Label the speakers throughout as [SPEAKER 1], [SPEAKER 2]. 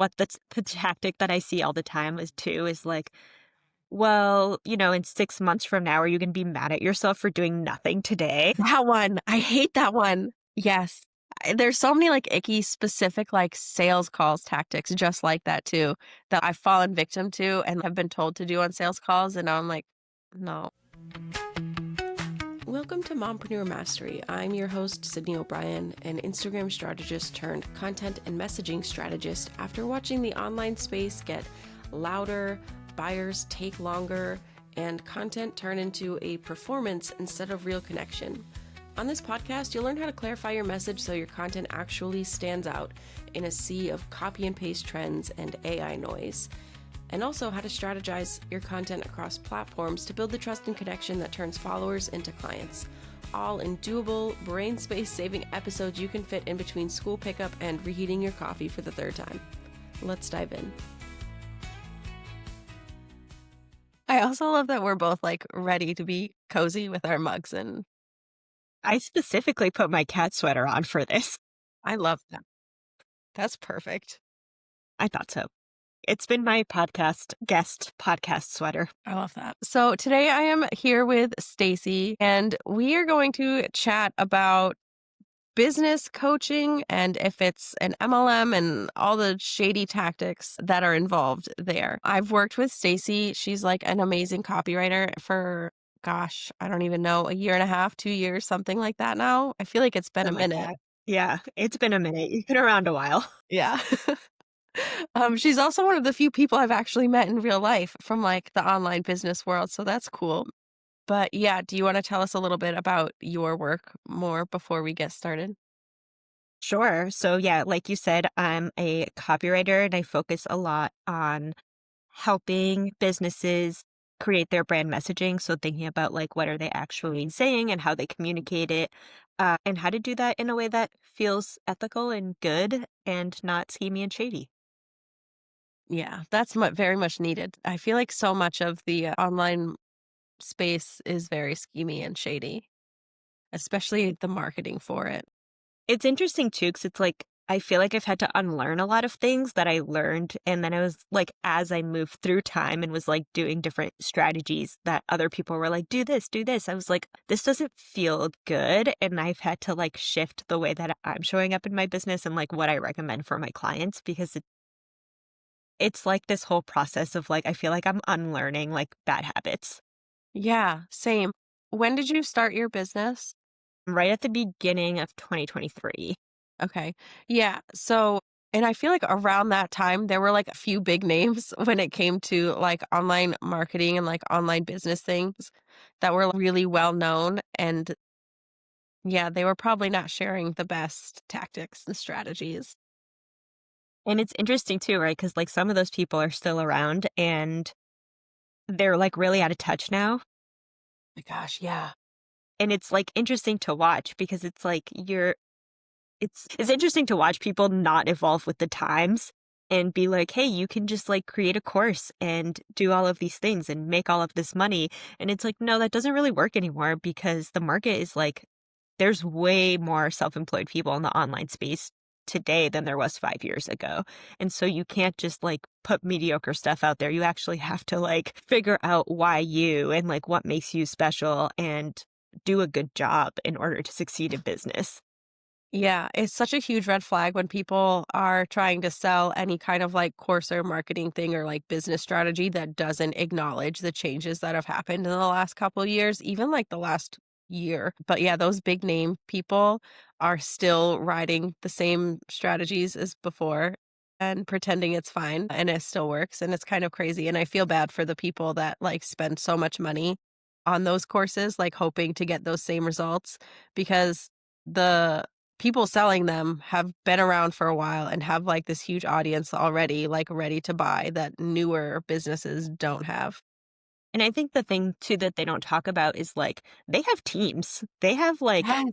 [SPEAKER 1] The tactic that I see all the time is like, well, in 6 months from now, are you going to be mad at yourself for doing nothing today?
[SPEAKER 2] That one. I hate that one. Yes. There's so many like icky specific like sales calls tactics just like that too that I've fallen victim to and have been told to do on sales calls. And now I'm like, no. Welcome to Mompreneur Mastery. I'm your host, Sydney O'Brien, an Instagram strategist turned content and messaging strategist after watching the online space get louder, buyers take longer, and content turn into a performance instead of real connection. On this podcast, you'll learn how to clarify your message so your content actually stands out in a sea of copy and paste trends and AI noise, and also how to strategize your content across platforms to build the trust and connection that turns followers into clients. All in doable, brain space saving episodes you can fit in between school pickup and reheating your coffee for the third time. Let's dive in. I also love that we're both like ready to be cozy with our mugs, and
[SPEAKER 1] I specifically put my cat sweater on for this.
[SPEAKER 2] I love that. That's perfect.
[SPEAKER 1] I thought so. It's been my guest podcast sweater.
[SPEAKER 2] I love that. So today I am here with Stacy, and we are going to chat about business coaching and if it's an MLM and all the shady tactics that are involved there. I've worked with Stacy. She's like an amazing copywriter for, gosh, I don't even know, a year and a half, 2 years, something like that now. I feel like it's been a
[SPEAKER 1] Something like
[SPEAKER 2] minute.
[SPEAKER 1] that. Yeah, it's been a minute. You've been around a while.
[SPEAKER 2] Yeah. She's also one of the few people I've actually met in real life from like the online business world. So that's cool. But yeah, do you want to tell us a little bit about your work more before we get started?
[SPEAKER 1] Sure. So yeah, like you said, I'm a copywriter and I focus a lot on helping businesses create their brand messaging. So thinking about like what are they actually saying and how they communicate it, and how to do that in a way that feels ethical and good and not schemy and shady.
[SPEAKER 2] Yeah, that's very much needed. I feel like so much of the online space is very schemy and shady, especially the marketing for it.
[SPEAKER 1] It's interesting too, because it's like I feel like I've had to unlearn a lot of things that I learned, and then I was like, as I moved through time and was like doing different strategies that other people were like, do this. I was like, this doesn't feel good, and I've had to like shift the way that I'm showing up in my business and like what I recommend for my clients because it's like this whole process of like I feel like I'm unlearning like bad habits.
[SPEAKER 2] Yeah, same. When did you start your business?
[SPEAKER 1] Right at the beginning of 2023.
[SPEAKER 2] Okay. Yeah. So, and I feel like around that time, there were like a few big names when it came to like online marketing and like online business things that were really well known. And yeah, they were probably not sharing the best tactics and strategies.
[SPEAKER 1] And it's interesting too, right? Because like some of those people are still around and they're like really out of touch now.
[SPEAKER 2] My gosh, yeah.
[SPEAKER 1] And it's like interesting to watch because it's like it's interesting to watch people not evolve with the times and be like, hey, you can just like create a course and do all of these things and make all of this money. And it's like, no, that doesn't really work anymore because the market is like there's way more self-employed people in the online space today than there was 5 years ago. And so you can't just like put mediocre stuff out there. You actually have to like figure out why you and like what makes you special and do a good job in order to succeed in business.
[SPEAKER 2] Yeah, it's such a huge red flag when people are trying to sell any kind of like course or marketing thing or like business strategy that doesn't acknowledge the changes that have happened in the last couple of years, even like the last year. But yeah, those big name people are still riding the same strategies as before and pretending it's fine and it still works. And it's kind of crazy. And I feel bad for the people that like spend so much money on those courses, like hoping to get those same results because the people selling them have been around for a while and have like this huge audience already, like ready to buy that newer businesses don't have.
[SPEAKER 1] And I think the thing too that they don't talk about is like they have teams. They have like
[SPEAKER 2] Yes.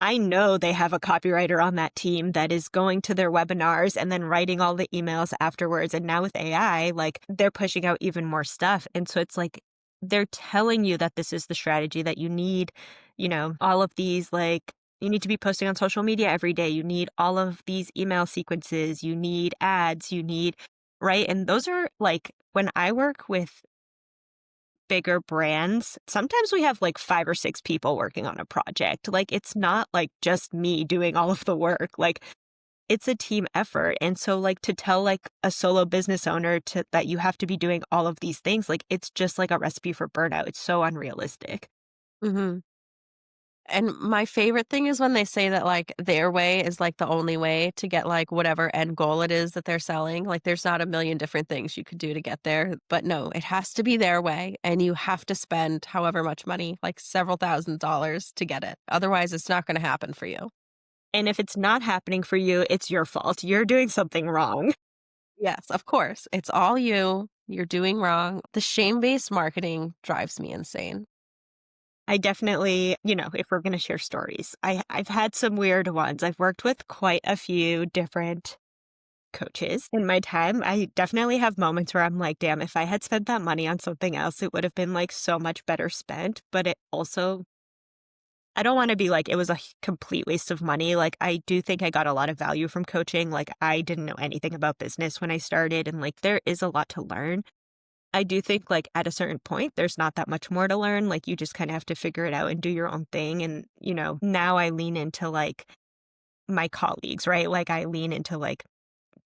[SPEAKER 1] I know they have a copywriter on that team that is going to their webinars and then writing all the emails afterwards. And now with AI, like they're pushing out even more stuff. And so it's like they're telling you that this is the strategy that you need, all of these like, You need to be posting on social media every day. You need all of these email sequences. You need ads. You need, right? And those are like when I work with bigger brands, sometimes we have like 5 or 6 people working on a project. Like it's not like just me doing all of the work. Like it's a team effort. And so like to tell like a solo business owner to that you have to be doing all of these things, like it's just like a recipe for burnout. It's so unrealistic.
[SPEAKER 2] Mhm. And my favorite thing is when they say that, like, their way is, like, the only way to get, like, whatever end goal it is that they're selling. Like, there's not a million different things you could do to get there, but no, it has to be their way, and you have to spend however much money, like several thousand dollars to get it. Otherwise, it's not gonna happen for you.
[SPEAKER 1] And if it's not happening for you, it's your fault. You're doing something wrong.
[SPEAKER 2] Yes, of course. It's all you. You're doing wrong. The shame-based marketing drives me insane.
[SPEAKER 1] I definitely, if we're going to share stories, I've had some weird ones. I've worked with quite a few different coaches in my time. I definitely have moments where I'm like, damn, if I had spent that money on something else, it would have been like so much better spent. But it also, I don't want to be like, it was a complete waste of money. Like, I do think I got a lot of value from coaching. Like, I didn't know anything about business when I started, and like, there is a lot to learn. I do think, like, at a certain point, there's not that much more to learn. Like, you just kind of have to figure it out and do your own thing. And, now I lean into like my colleagues, right? Like, I lean into like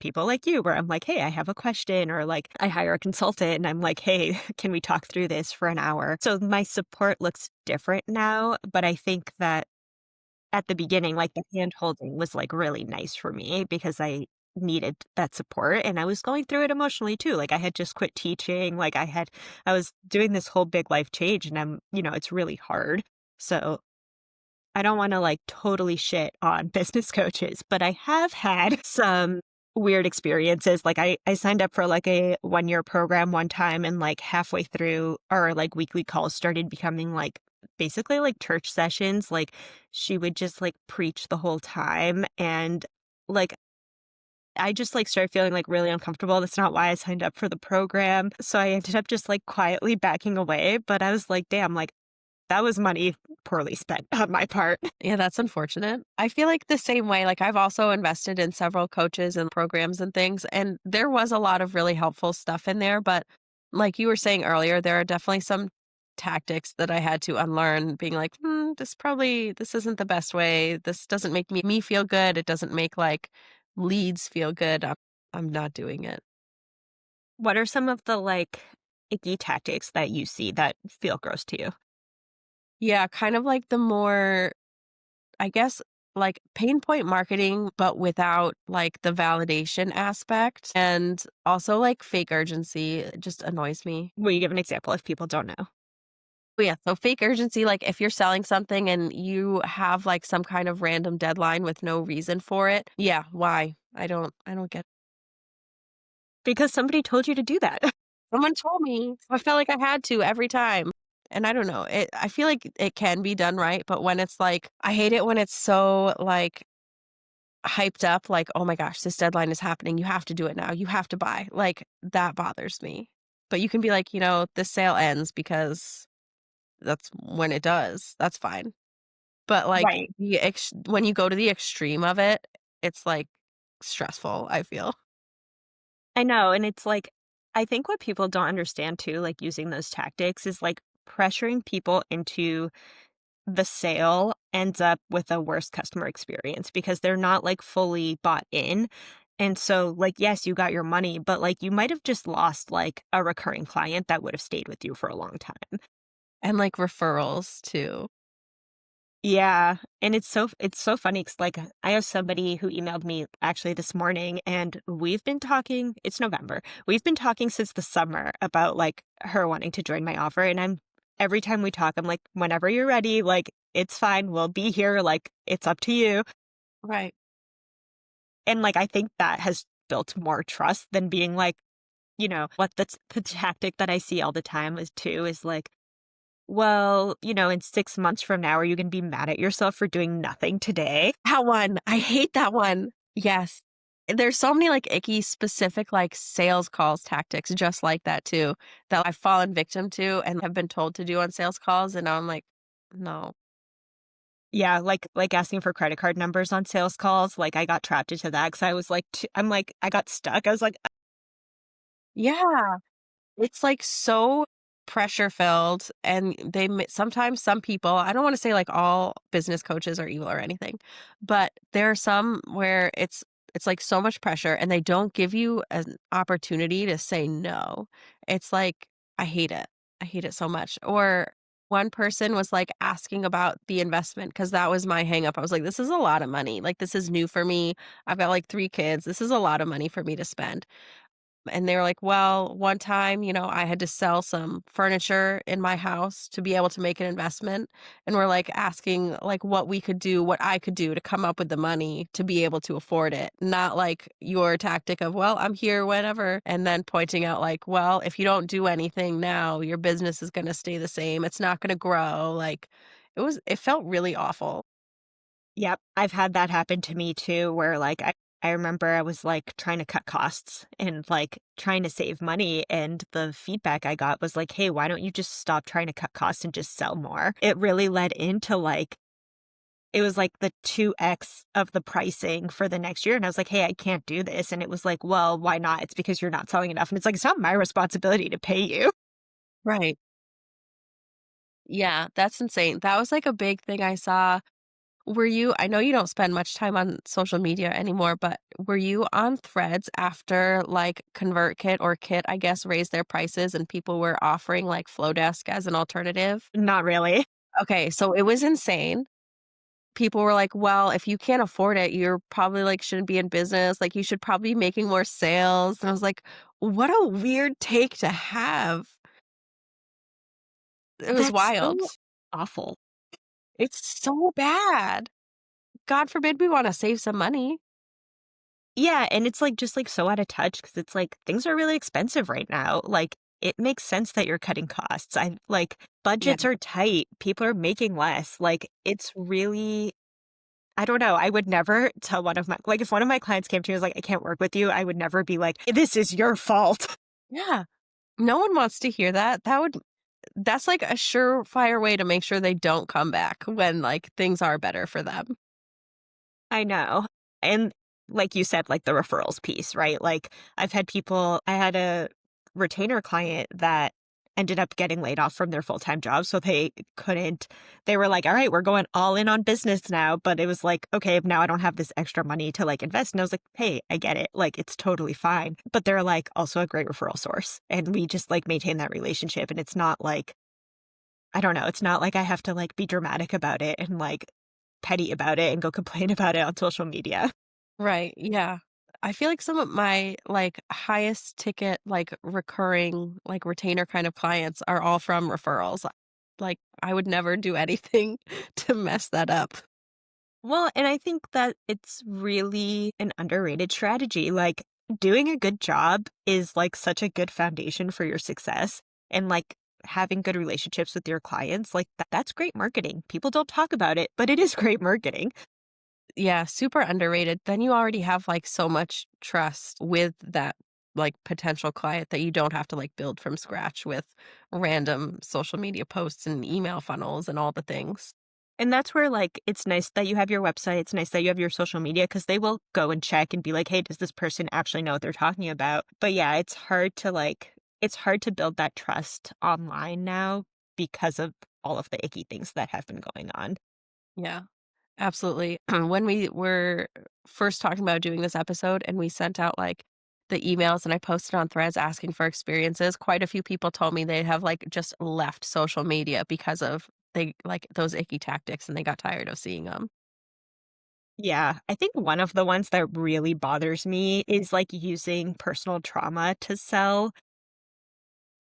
[SPEAKER 1] people like you, where I'm like, hey, I have a question, or like I hire a consultant and I'm like, hey, can we talk through this for an hour? So my support looks different now. But I think that at the beginning, like the hand holding was like really nice for me because I needed that support and I was going through it emotionally too. Like I had just quit teaching, like I was doing this whole big life change and it's really hard. So I don't want to like totally shit on business coaches, but I have had some weird experiences. Like I signed up for like a 1-year program one time and like halfway through our like weekly calls started becoming like basically like church sessions. Like she would just like preach the whole time and like I just like started feeling like really uncomfortable. That's not why I signed up for the program. So I ended up just like quietly backing away, but I was like, damn, like that was money poorly spent on my part.
[SPEAKER 2] Yeah, that's unfortunate. I feel like the same way. Like, I've also invested in several coaches and programs and things, and there was a lot of really helpful stuff in there. But like you were saying earlier, there are definitely some tactics that I had to unlearn, being like, this isn't the best way. This doesn't make me feel good. It doesn't make like leads feel good. I'm not doing it.
[SPEAKER 1] What are some of the like icky tactics that you see that feel gross to you?
[SPEAKER 2] Yeah, kind of like the more, I guess, like pain point marketing, but without like the validation aspect. And also like fake urgency, it just annoys me.
[SPEAKER 1] Will you give an example if people don't know?
[SPEAKER 2] But yeah, so fake urgency, like if you're selling something and you have like some kind of random deadline with no reason for it. Yeah, why? I don't get.
[SPEAKER 1] Because somebody told you to do that.
[SPEAKER 2] Someone told me. So I felt like I had to every time. And I don't know. I feel like it can be done right, but when it's like I hate it when it's so like hyped up, like, "Oh my gosh, this deadline is happening. You have to do it now. You have to buy." Like, that bothers me. But you can be like, "This sale ends because that's when it does." That's fine. But, like,
[SPEAKER 1] Right.
[SPEAKER 2] when you go to the extreme of it, it's, like, stressful, I feel.
[SPEAKER 1] I know. And it's like, I think what people don't understand too, like using those tactics is like pressuring people into the sale ends up with a worse customer experience because they're not like fully bought in. And so, like, yes, you got your money, but like you might have just lost like a recurring client that would have stayed with you for a long time.
[SPEAKER 2] And, like, referrals too.
[SPEAKER 1] Yeah, and it's so funny 'cause, like, I have somebody who emailed me actually this morning, and we've been talking it's November. We've been talking since the summer about, like, her wanting to join my offer, and every time we talk, I'm like, "Whenever you're ready, like, it's fine, we'll be here, like, it's up to you."
[SPEAKER 2] Right.
[SPEAKER 1] And, like, I think that has built more trust than being like, what the tactic that I see all the time is too is like, "Well, in 6 months from now, are you gonna be mad at yourself for doing nothing today?"
[SPEAKER 2] That one, I hate that one. Yes. There's so many, like, icky specific, like, sales calls tactics just like that too, that I've fallen victim to and have been told to do on sales calls, and now I'm like, "No."
[SPEAKER 1] Yeah, like asking for credit card numbers on sales calls, like, I got trapped into that because I was like, t I'm like I got stuck. I was like,
[SPEAKER 2] Yeah. It's, like, so pressure filled, and sometimes some people, I don't wanna say, like, all business coaches are evil or anything, but there are some where it's, like, so much pressure, and they don't give you an opportunity to say no. It's like, I hate it. I hate it so much. Or one person was, like, asking about the investment because that was my hang up. I was like, "This is a lot of money. Like, this is new for me. I've got, like, 3 kids. This is a lot of money for me to spend." And they were like, "Well, one time, I had to sell some furniture in my house to be able to make an investment." And we're like asking like what we could do, what I could do to come up with the money to be able to afford it. Not like your tactic of, "Well, I'm here whenever." And then pointing out like, "Well, if you don't do anything now, your business is going to stay the same. It's not going to grow." Like it felt really awful.
[SPEAKER 1] yep, I've had that happen to me too, where, like, I remember I was, like, trying to cut costs and, like, trying to save money, and the feedback I got was like, "Hey, why don't you just stop trying to cut costs and just sell more?" It really led into, like, it was like the 2x of the pricing for the next year, and I was like, "Hey, I can't do this," and it was like, "Well, why not? It's because you're not selling enough," and it's like, "It's not my responsibility to pay you."
[SPEAKER 2] Right. Yeah, that's insane. That was like a big thing I saw. I know you don't spend much time on social media anymore, but were you on Threads after like ConvertKit or Kit, I guess, raised their prices and people were offering like Flowdesk as an alternative?
[SPEAKER 1] Not really.
[SPEAKER 2] Okay, so it was insane. People were like, "Well, if you can't afford it, you're probably like shouldn't be in business. Like you should probably be making more sales." And I was like, "What a weird take to have." It was
[SPEAKER 1] That's
[SPEAKER 2] wild.
[SPEAKER 1] so awful.
[SPEAKER 2] It's so bad. God forbid we want to save some money.
[SPEAKER 1] Yeah, and it's, like, just, like, so out of touch because it's, like, things are really expensive right now, like, it makes sense that you're cutting costs. I like,
[SPEAKER 2] Yeah.
[SPEAKER 1] budgets are tight, people are making less, like, it's really I don't know, I would never tell one of my like, if one of my clients came to me and was like, "I can't work with you," I would never be like, "This is your fault."
[SPEAKER 2] Yeah. No one wants to hear that. That's like a surefire way to make sure they don't come back when, like, things are better for them.
[SPEAKER 1] I know. And like you said, like the referrals piece, right? Like I had a retainer client that ended up getting laid off from their full-time job. So they were like, all right, we're going all in on business now. But it was like, okay, now I don't have this extra money to like invest. And I was like, hey, I get it. Like it's totally fine. But they're like also a great referral source. And we just like maintain that relationship. And it's not like, I don't know, it's not like I have to like be dramatic about it and like petty about it and go complain about it on social media.
[SPEAKER 2] Right, yeah. I feel like some of my, like, highest ticket, like, recurring, like, retainer kind of clients are all from referrals. Like, I would never do anything to mess that up.
[SPEAKER 1] Well, and I think that it's really an underrated strategy. Like, doing a good job is like such a good foundation for your success. And like having good relationships with your clients, like that's great marketing. People don't talk about it, but it is great marketing.
[SPEAKER 2] Yeah, super underrated. Then you already have, like, so much trust with that, like, potential client that you don't have to, like, build from scratch with random social media posts and email funnels and all the things.
[SPEAKER 1] And that's where like it's nice that you have your website. It's nice that you have your social media because they will go and check and be like, hey, does this person actually know what they're talking about? But yeah, it's hard to build that trust online now because of all of the icky things that have been going on.
[SPEAKER 2] Yeah. Absolutely. When we were first talking about doing this episode and we sent out like the emails and I posted on Threads asking for experiences, quite a few people told me they have like just left social media because of they like those icky tactics and they got tired of seeing them.
[SPEAKER 1] Yeah, I think one of the ones that really bothers me is like using personal trauma to sell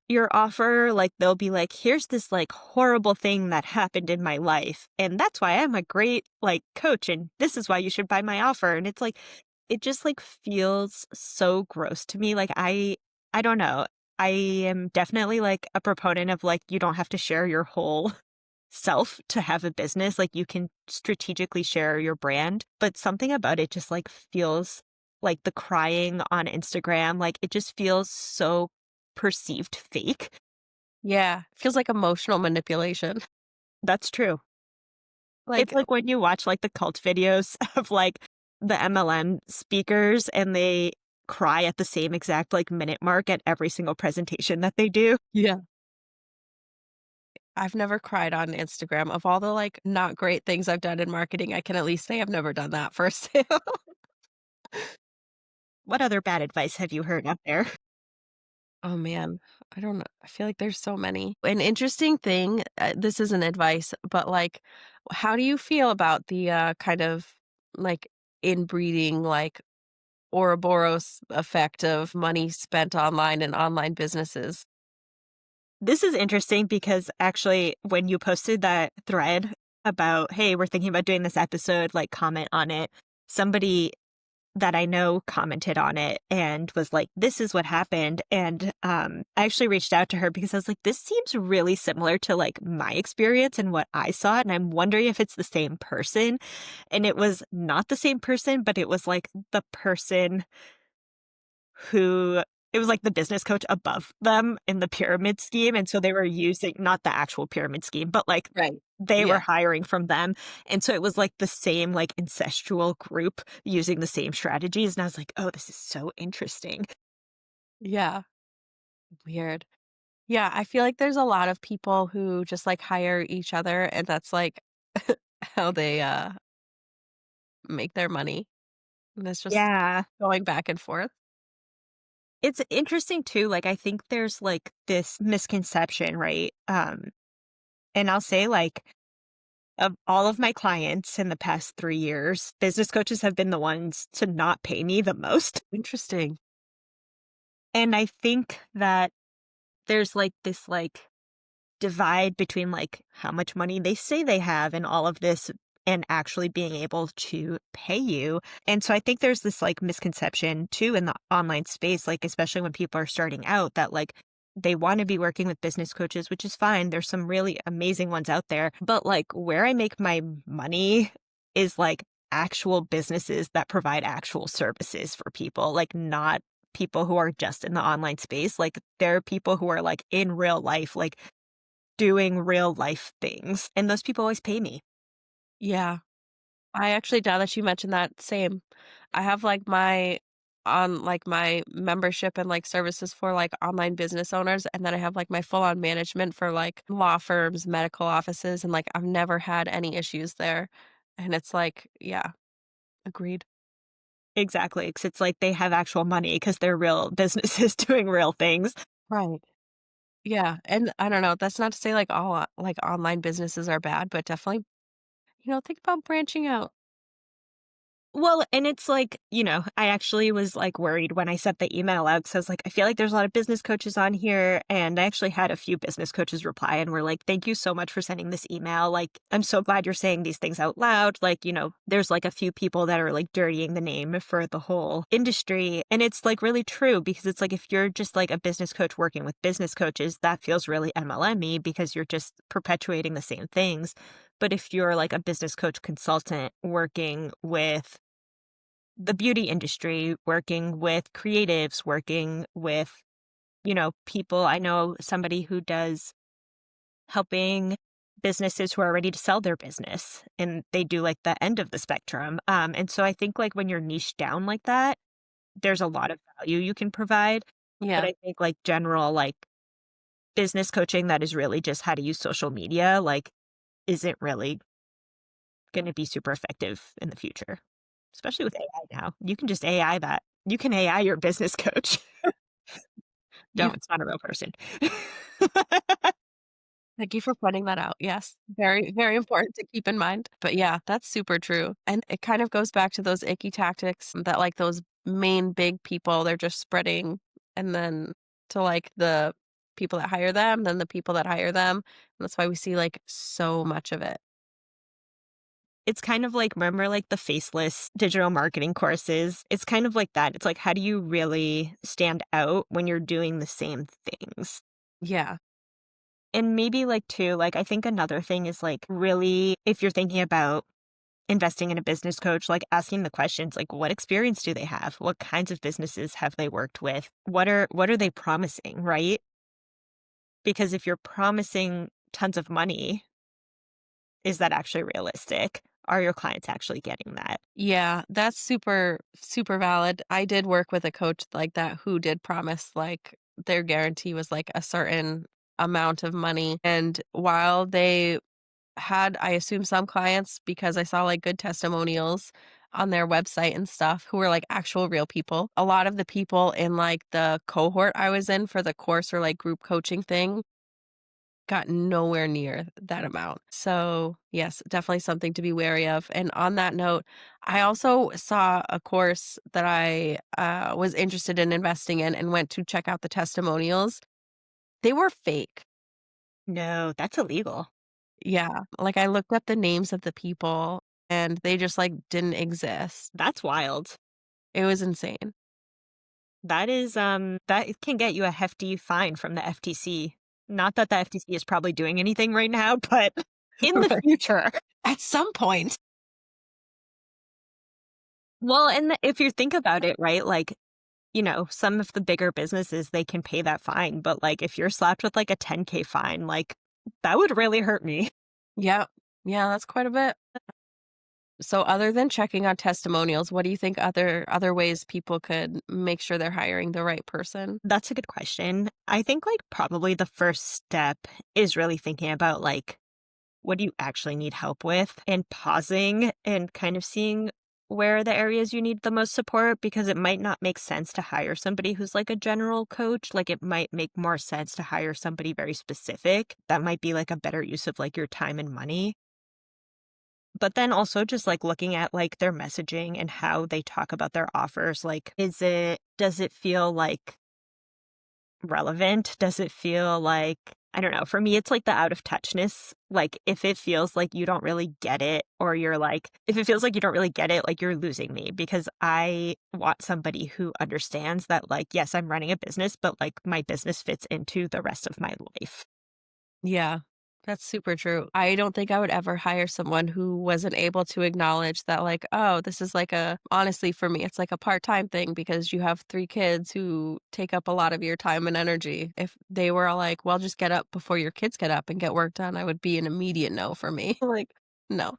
[SPEAKER 1] your offer. Like they'll be like, here's this like horrible thing that happened in my life. And that's why I'm a great like coach. And this is why you should buy my offer. And it's like, it just like feels so gross to me. Like I don't know. I am definitely like a proponent of like, you don't have to share your whole self to have a business. Like you can strategically share your brand, but something about it just like feels like the crying on Instagram, like it just feels so perceived fake.
[SPEAKER 2] Yeah. Feels like emotional manipulation.
[SPEAKER 1] That's true. It's
[SPEAKER 2] Like,
[SPEAKER 1] like when you watch, like, the cult videos of, like, the MLM speakers, and they cry at the same exact, like, minute mark at every single presentation that they do.
[SPEAKER 2] yeah. I've never cried on Instagram. Of all the, like, not great things I've done in marketing, I can at least say I've never done that for a sale.
[SPEAKER 1] What other bad advice have you heard out there?
[SPEAKER 2] Oh, man. I don't know. I feel like there's so many. An interesting thing, this isn't advice, but, like, how do you feel about the, kind of, like, inbreeding, like, Ouroboros effect of money spent online and online businesses?
[SPEAKER 1] This is interesting because actually when you posted that thread about, "Hey, we're thinking about doing this episode, like, comment on it," somebody that I know commented on it and was like, "This is what happened," and, I actually reached out to her because I was like, "This seems really similar to, like, my experience and what I saw, and I'm wondering if it's the same person," and it was not the same person, but it was, like, the person who it was like the business coach above them in the pyramid scheme, and so they were using not the actual pyramid scheme, but, like,
[SPEAKER 2] Right.
[SPEAKER 1] they were
[SPEAKER 2] Yeah.
[SPEAKER 1] hiring from them, and so it was, like, the same, like, incestual group using the same strategies, and I was like, "Oh, this is so interesting."
[SPEAKER 2] Yeah. Weird. Yeah, I feel like there's a lot of people who just, like, hire each other, and that's, like, how they, make their money, and it's just
[SPEAKER 1] Yeah.
[SPEAKER 2] going back and forth.
[SPEAKER 1] It's interesting too, like, I think there's, like, this misconception, right? And I'll say, like, of all of my clients in the past 3 years, business coaches have been the ones to not pay me the most.
[SPEAKER 2] Interesting.
[SPEAKER 1] And I think that there's, like, this, like, divide between, like, how much money they say they have and all of this and actually being able to pay you. And so I think there's this, like, misconception too in the online space, like, especially when people are starting out that, like, they wanna be working with business coaches, which is fine. There's some really amazing ones out there. But, like, where I make my money is, like, actual businesses that provide actual services for people, like, not people who are just in the online space. Like, there are people who are, like, in real life, like, doing real life things, and those people always pay me.
[SPEAKER 2] Yeah. I actually now that you mentioned that, same. I have, like, my membership and, like, services for, like, online business owners, and then I have, like, my full-on management for, like, law firms, medical offices, and, like, I've never had any issues there, and it's like yeah, agreed.
[SPEAKER 1] Exactly, 'cause it's like they have actual money because 'cause they're real businesses doing real things.
[SPEAKER 2] Right. Yeah, and I don't know, that's not to say, like, all like, online businesses are bad, but definitely, think about branching out.
[SPEAKER 1] Well, and it's like, I actually was, like, worried when I sent the email out because I was like, "I feel like there's a lot of business coaches on here," and I actually had a few business coaches reply and were like, "Thank you so much for sending this email, like, I'm so glad you're saying these things out loud," like, there's, like, a few people that are, like, dirtying the name for the whole industry, and it's, like, really true because it's like if you're just, like, a business coach working with business coaches, that feels really MLM-y because you're just perpetuating the same things, but if you're, like, a business coach consultant working with the beauty industry, working with creatives, working with, people. I know somebody who does helping businesses who are ready to sell their business and they do like the end of the spectrum. And so I think like when you're niche down like that, there's a lot of value you can provide. But
[SPEAKER 2] Yeah.
[SPEAKER 1] I think like general like business coaching that is really just how to use social media, like isn't really going to be super effective in the future, especially with AI now. You can just AI that. You can AI your business coach.
[SPEAKER 2] You
[SPEAKER 1] No, it's not a real person.
[SPEAKER 2] Thank you for pointing that out. Yes, very, very important to keep in mind. But yeah, that's super true. And it kind of goes back to those icky tactics that like those main big people, they're just spreading and then to like the people that hire them, then the people that hire them. And that's why we see like so much of it.
[SPEAKER 1] It's kind of like, remember like the faceless digital marketing courses? It's kind of like that. It's like, how do you really stand out when you're doing the same things?
[SPEAKER 2] Yeah.
[SPEAKER 1] And maybe like too, like I think another thing is like really if you're thinking about investing in a business coach, like asking the questions like what experience do they have? What kinds of businesses have they worked with? What are they promising, right? Because if you're promising tons of money, Is that actually realistic? Are your clients actually getting that?
[SPEAKER 2] Yeah, that's super, super valid. I did work with a coach like that who did promise like their guarantee was like a certain amount of money. And while they had, I assume, some clients because I saw like good testimonials on their website and stuff who were like actual real people. A lot of the people in like the cohort I was in for the course or like group coaching thing got nowhere near that amount. So, yes, definitely something to be wary of. And on that note, I also saw a course that I was interested in investing in and went to check out the testimonials. They were fake.
[SPEAKER 1] No, that's illegal.
[SPEAKER 2] Yeah. Like I looked up the names of the people and they just like didn't exist.
[SPEAKER 1] That's wild.
[SPEAKER 2] It was insane.
[SPEAKER 1] That is, that can get you a hefty fine from the FTC. Not that the FTC is probably doing anything right now, but in the
[SPEAKER 2] Right.
[SPEAKER 1] future.
[SPEAKER 2] At some point.
[SPEAKER 1] Well, and if you think about it, right, like, some of the bigger businesses, they can pay that fine, but, like, if you're slapped with, like, a 10K fine, like, that would really hurt me.
[SPEAKER 2] Yeah. Yeah, that's quite a bit. So other than checking on testimonials, what do you think other ways people could make sure they're hiring the right person?
[SPEAKER 1] That's a good question. I think, like, probably the first step is really thinking about, like, what do you actually need help with, and pausing and kind of seeing where are the areas you need the most support, because it might not make sense to hire somebody who's like a general coach. Like, it might make more sense to hire somebody very specific. That might be like a better use of like your time and money. But then also just like looking at like their messaging and how they talk about their offers. Like, does it feel like relevant? Does it feel like, I don't know, for me, it's like the out of touchness. Like, if it feels like you don't really get it, or you're like, if it feels like you don't really get it, like, you're losing me, because I want somebody who understands that, like, yes, I'm running a business, but like my business fits into the rest of my life.
[SPEAKER 2] Yeah, that's super true. I don't think I would ever hire someone who wasn't able to acknowledge that, like, oh, this is like honestly, for me, it's like a part time thing because you have 3 kids who take up a lot of your time and energy. If they were all like, well, just get up before your kids get up and get work done, I would be an immediate no for me. Like, no.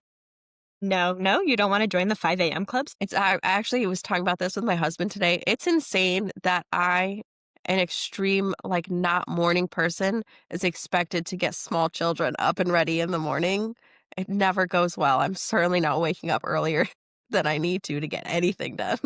[SPEAKER 1] No, no, you don't want to join the 5 a.m. clubs?
[SPEAKER 2] I actually was talking about this with my husband today. It's insane that an extreme, like, not morning person, is expected to get small children up and ready in the morning. It never goes well. I'm certainly not waking up earlier than I need to get anything done.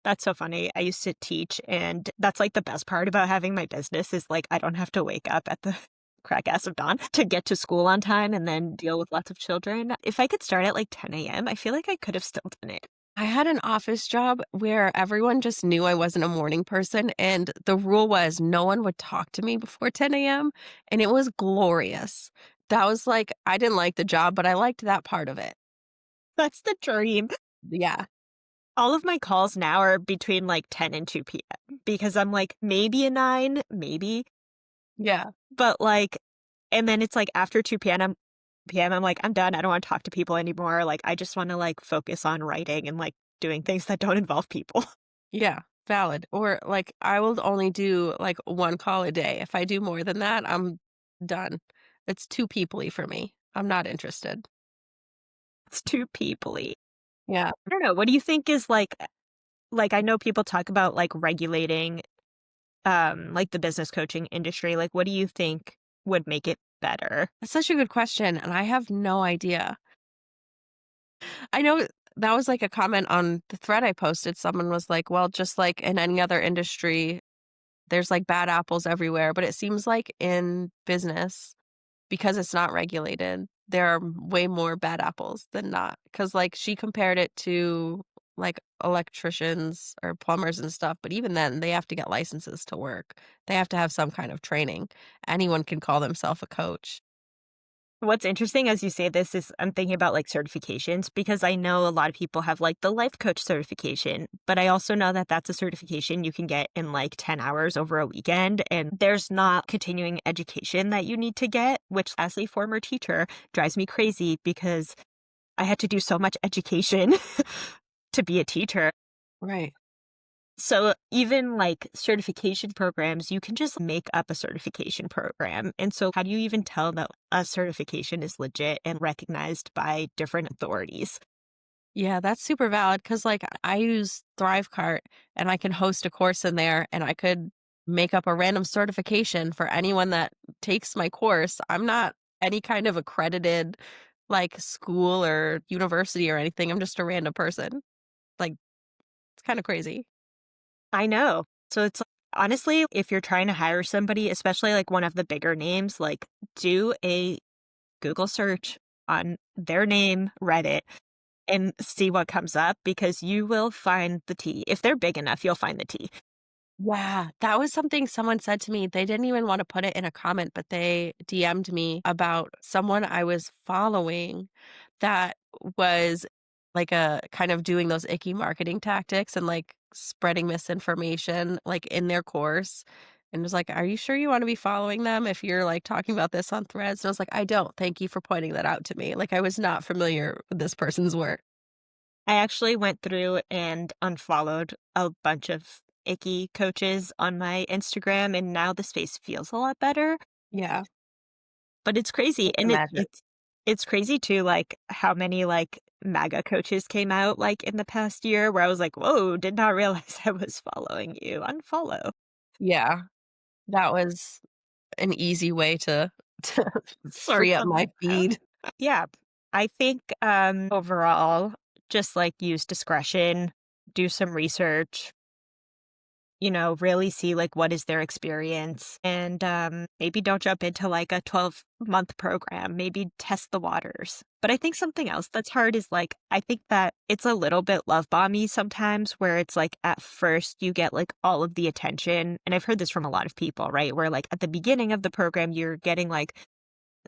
[SPEAKER 1] That's so funny. I used to teach, and that's like the best part about having my business is like I don't have to wake up at the crack ass of dawn to get to school on time and then deal with lots of children. If I could start at like 10 a.m., I feel like I could have still done it.
[SPEAKER 2] I had an office job where everyone just knew I wasn't a morning person, and the rule was no one would talk to me before 10 AM, and it was glorious. That was like I didn't like the job, but I liked that part of it.
[SPEAKER 1] That's the dream.
[SPEAKER 2] Yeah.
[SPEAKER 1] All of my calls now are between like 10 and 2 p.m. because I'm like maybe a 9, maybe,
[SPEAKER 2] Yeah.
[SPEAKER 1] but like, and then it's like after 2 p.m. I'm like, I'm done. I don't want to talk to people anymore. Like, I just want to like focus on writing and like doing things that don't involve people.
[SPEAKER 2] Yeah, valid. Or, like, I will only do, like, 1 call a day. If I do more than that, I'm done. It's too peoply for me. I'm not interested.
[SPEAKER 1] It's too peoply.
[SPEAKER 2] Yeah.
[SPEAKER 1] I don't know. What do you think is like I know people talk about like regulating like the business coaching industry. Like, what do you think would make it better?
[SPEAKER 2] That's such a good question, and I have no idea. I know that was, like, a comment on the thread I posted. Someone was like, "Well, just like in any other industry, there's, like, bad apples everywhere." But it seems like in business, because it's not regulated, there are way more bad apples than not. Because like, she compared it to, like, electricians or plumbers and stuff, but even then, they have to get licenses to work. They have to have some kind of training. Anyone can call themselves a coach.
[SPEAKER 1] What's interesting as you say this is I'm thinking about like certifications, because I know a lot of people have like the life coach certification, but I also know that that's a certification you can get in like 10 hours over a weekend. And there's not continuing education that you need to get, which as a former teacher drives me crazy because I had to do so much education to be a teacher.
[SPEAKER 2] Right.
[SPEAKER 1] So even like certification programs, you can just make up a certification program. And so how do you even tell that a certification is legit and recognized by different authorities?
[SPEAKER 2] Yeah, that's super valid because, like, I use Thrivecart and I can host a course in there and I could make up a random certification for anyone that takes my course. I'm not any kind of accredited, like, school or university or anything. I'm just a random person. Like, it's kinda crazy.
[SPEAKER 1] I know. So it's honestly, if you're trying to hire somebody, especially like one of the bigger names, like do a Google search on their name, Reddit, and see what comes up because you will find the tea. If they're big enough, you'll find the tea.
[SPEAKER 2] Yeah, that was something someone said to me. They didn't even wanna put it in a comment, but they DM'd me about someone I was following that was, like, a kind of doing those icky marketing tactics and, like, spreading misinformation, like, in their course, and was like, "Are you sure you wanna be following them if you're, like, talking about this on Threads?" And I was like, "I don't, thank you for pointing that out to me." Like, I was not familiar with this person's work.
[SPEAKER 1] I actually went through and unfollowed a bunch of icky coaches on my Instagram, and now the space feels a lot better.
[SPEAKER 2] Yeah,
[SPEAKER 1] But it's
[SPEAKER 2] I
[SPEAKER 1] crazy,
[SPEAKER 2] can
[SPEAKER 1] and
[SPEAKER 2] imagine.
[SPEAKER 1] it's crazy too, like, how many, like, MAGA coaches came out, like, in the past year where I was like, "Whoa, did not realize I was following you. Unfollow."
[SPEAKER 2] Yeah, that was an easy way to to
[SPEAKER 1] For
[SPEAKER 2] free up
[SPEAKER 1] some
[SPEAKER 2] my feed.
[SPEAKER 1] Yeah. I think, overall, just, like, use discretion, do some research, really see, like, what is their experience, and, maybe don't jump into, like, a 12-month program, maybe test the waters. But I think something else that's hard is, like, I think that it's a little bit love bomby sometimes where it's, like, at first you get, like, all of the attention, and I've heard this from a lot of people, right? Where, like, at the beginning of the program, you're getting, like,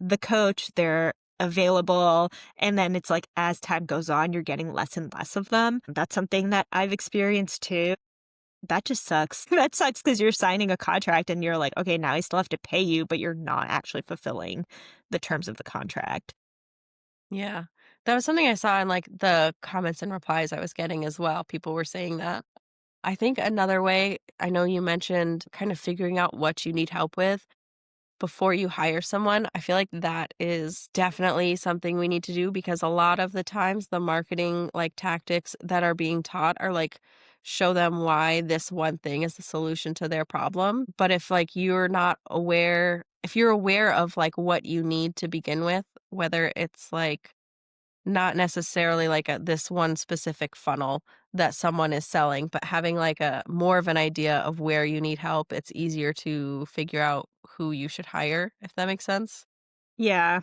[SPEAKER 1] the coach, they're available, and then it's, like, as time goes on, you're getting less and less of them. That's something that I've experienced too. That just sucks. That sucks because 'cause you're signing a contract and you're like, "Okay, now I still have to pay you," but you're not actually fulfilling the terms of the contract.
[SPEAKER 2] Yeah. That was something I saw in, like, the comments and replies I was getting as well. People were saying that. I think another way I know you mentioned kind of figuring out what you need help with before you hire someone. I feel like that is definitely something we need to do because a lot of the times the marketing, like, tactics that are being taught are, like, show them why this one thing is the solution to their problem. But if, like, you're not aware if you're aware of, like, what you need to begin with, whether it's, like, not necessarily like a this one specific funnel that someone is selling, but having like a more of an idea of where you need help, it's easier to figure out who you should hire, if that makes sense.
[SPEAKER 1] Yeah,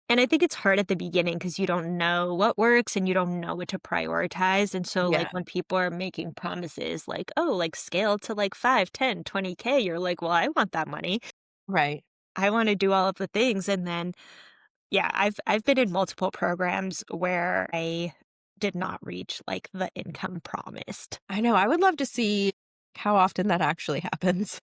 [SPEAKER 1] and I think it's hard at the beginning because you don't know what works and you don't know what to prioritize, and so, like,
[SPEAKER 2] Yeah.
[SPEAKER 1] when people are making promises like, "Oh, like, scale to, like, 5, 10, 20K," you're like, "Well, I want that money.
[SPEAKER 2] Right.
[SPEAKER 1] I wanna do all of the things," and then yeah, I've been in multiple programs where I did not reach, like, the income promised.
[SPEAKER 2] I know, I would love to see how often that actually happens.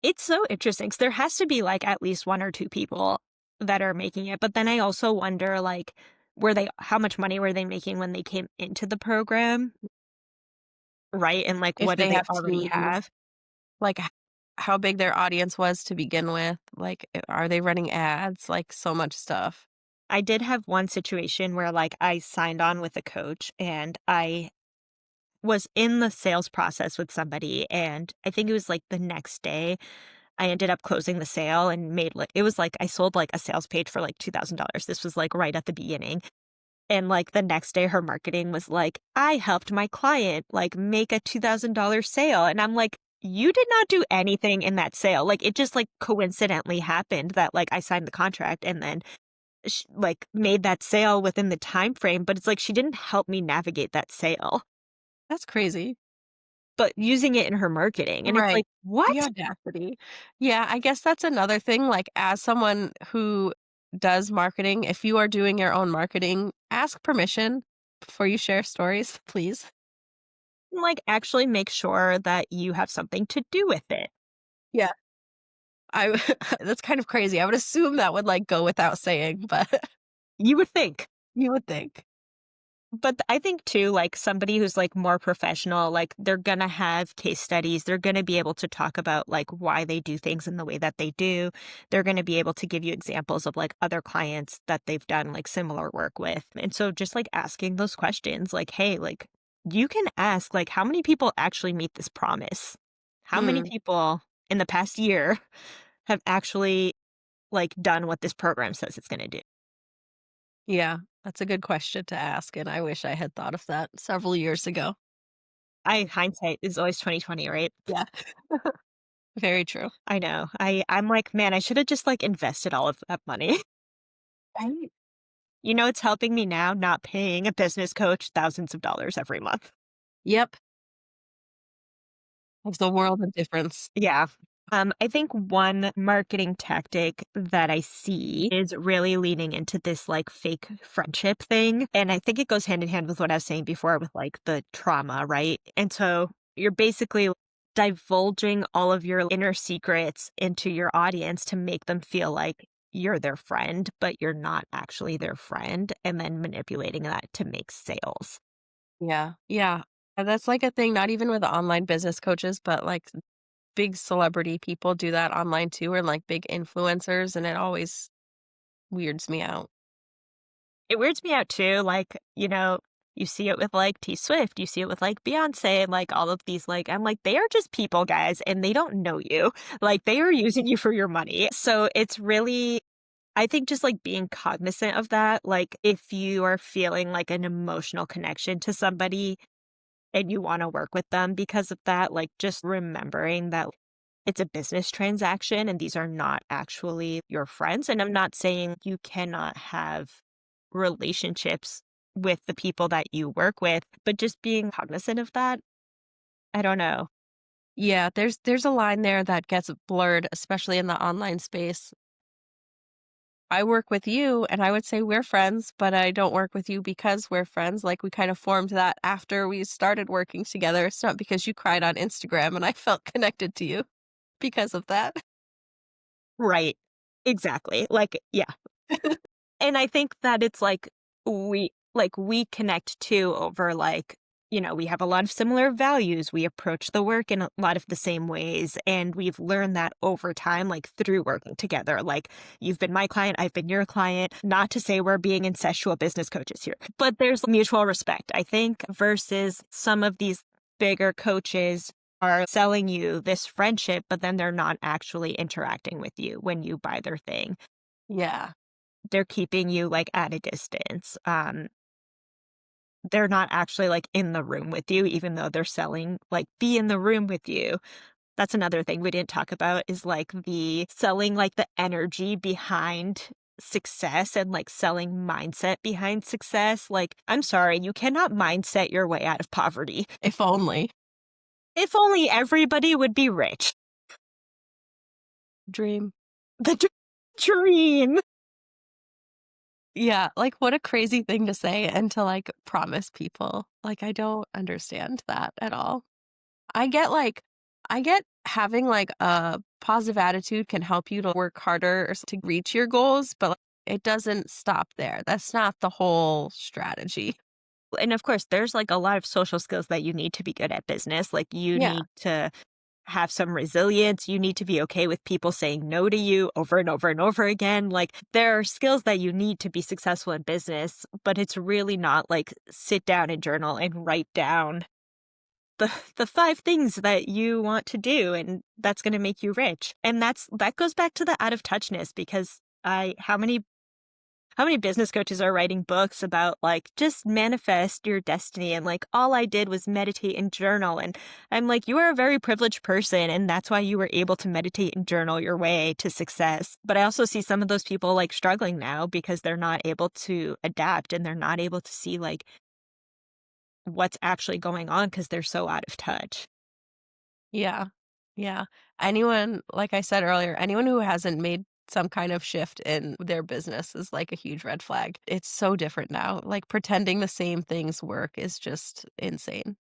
[SPEAKER 1] It's so interesting 'cause there has to be, like, at least 1 or 2 people that are making it, but then I also wonder, like, were they how much money were they making when they came into the program, right? And, like,
[SPEAKER 2] If
[SPEAKER 1] what do
[SPEAKER 2] they
[SPEAKER 1] they
[SPEAKER 2] have
[SPEAKER 1] already
[SPEAKER 2] teams,
[SPEAKER 1] have?
[SPEAKER 2] like, how big their audience was to begin with, like, are they running ads, like, so much stuff.
[SPEAKER 1] I did have one situation where, like, I signed on with a coach, and I was in the sales process with somebody, and I think it was, like, the next day, I ended up closing the sale and made, like it was, like, I sold, like, a sales page for, like, $2,000. This was, like, right at the beginning, and, like, the next day, her marketing was like, "I helped my client, like, make a $2,000 sale," and I'm like, "You did not do anything in that sale." Like, it just, like, coincidentally happened that, like, I signed the contract and then like, made that sale within the time frame, but it's like she didn't help me navigate that sale,
[SPEAKER 2] That's crazy.
[SPEAKER 1] but using it in her marketing, and it's
[SPEAKER 2] Right.
[SPEAKER 1] like,
[SPEAKER 2] The
[SPEAKER 1] "What?"
[SPEAKER 2] audacity. Yeah, I guess that's another thing, like, as someone who does marketing, if you are doing your own marketing, ask permission before you share stories, please.
[SPEAKER 1] Like, actually make sure that you have something to do with it.
[SPEAKER 2] Yeah. I that's kind of crazy. I would assume that would, like, go without saying, but
[SPEAKER 1] You would think.
[SPEAKER 2] you would think.
[SPEAKER 1] But I think too, like somebody who's like more professional, like they're gonna have case studies. They're gonna be able to talk about like why they do things in the way that they do. They're gonna be able to give you examples of like other clients that they've done like similar work with. And so just like asking those questions, like, hey, like you can ask, like, how many people actually meet this promise? How many
[SPEAKER 2] Mm,
[SPEAKER 1] people in the past year have actually like done what this program says it's gonna do?
[SPEAKER 2] yeah, that's a good question to ask, and I wish I had thought of that several years ago.
[SPEAKER 1] I hindsight is always 2020, right?
[SPEAKER 2] Yeah. Very true.
[SPEAKER 1] I know. I'm like, "Man, I should have just, like, invested all of that money."
[SPEAKER 2] Right?
[SPEAKER 1] You know, it's helping me now not paying a business coach thousands of dollars every month.
[SPEAKER 2] Yep. Makes a world of difference.
[SPEAKER 1] Yeah. I think one marketing tactic that I see is really leaning into this, like, fake friendship thing, and I think it goes hand in hand with what I was saying before with, like, the trauma, right? And so you're basically divulging all of your inner secrets into your audience to make them feel like you're their friend, but you're not actually their friend, and then manipulating that to make sales.
[SPEAKER 2] Yeah, yeah. And that's like a thing, not even with online business coaches, but like big celebrity people do that online too, or like big influencers, and it always weirds me out.
[SPEAKER 1] It weirds me out too, like, you know, you see it with, like, T Swift, you see it with, like, Beyoncé and, like, all of these, like I'm like, "They are just people, guys, and they don't know you." Like, they are using you for your money. So, it's really I think just, like, being cognizant of that, like, if you are feeling, like, an emotional connection to somebody and you wanna work with them because of that, like, just remembering that it's a business transaction and these are not actually your friends. And I'm not saying you cannot have relationships with the people that you work with, but just being cognizant of that. I don't know.
[SPEAKER 2] Yeah, there's a line there that gets blurred, especially in the online space. I work with you and I would say we're friends, but I don't work with you because we're friends. Like we kind of formed that after we started working together. It's not because you cried on Instagram and I felt connected to you because of that.
[SPEAKER 1] Right. Exactly. Like, yeah. And I think that it's we connect too over like, you know, we have a lot of similar values. We approach the work in a lot of the same ways. And we've learned that over time, like through working together. Like you've been my client, I've been your client. Not to say we're being incestual business coaches here, but there's mutual respect, I think, versus some of these bigger coaches are selling you this friendship, but then they're not actually interacting with you when you buy their thing.
[SPEAKER 2] Yeah.
[SPEAKER 1] They're keeping you, like, at a distance. They're not actually, like, in the room with you, even though they're selling, like, be in the room with you. That's another thing we didn't talk about is, like, the selling, like, the energy behind success and, like, selling mindset behind success. Like, I'm sorry, you cannot mindset your way out of poverty.
[SPEAKER 2] If only.
[SPEAKER 1] If only everybody would be rich.
[SPEAKER 2] Dream.
[SPEAKER 1] The dream.
[SPEAKER 2] Yeah, like what a crazy thing to say and to like promise people. Like I don't understand that at all. I get having like a positive attitude can help you to work harder or to reach your goals, but like, it doesn't stop there. That's not the whole strategy.
[SPEAKER 1] And, of course, there's, like, a lot of social skills that you need to be good at business. Like, you
[SPEAKER 2] Yeah.
[SPEAKER 1] need to have some resilience. You need to be okay with people saying no to you over and over and over again. Like, there are skills that you need to be successful in business, but it's really not like sit down and journal and write down the 5 things that you want to do and that's going to make you rich. And that goes back to the out of touchness because I how many business coaches are writing books about like just manifest your destiny and like all I did was meditate and journal and I'm like you are a very privileged person and that's why you were able to meditate and journal your way to success. But I also see some of those people like struggling now because they're not able to adapt and they're not able to see like what's actually going on because they're so out of touch.
[SPEAKER 2] Yeah. Yeah. Anyone, like I said earlier, anyone who hasn't made some kind of shift in their business is like a huge red flag. It's so different now. Like pretending the same things work is just insane.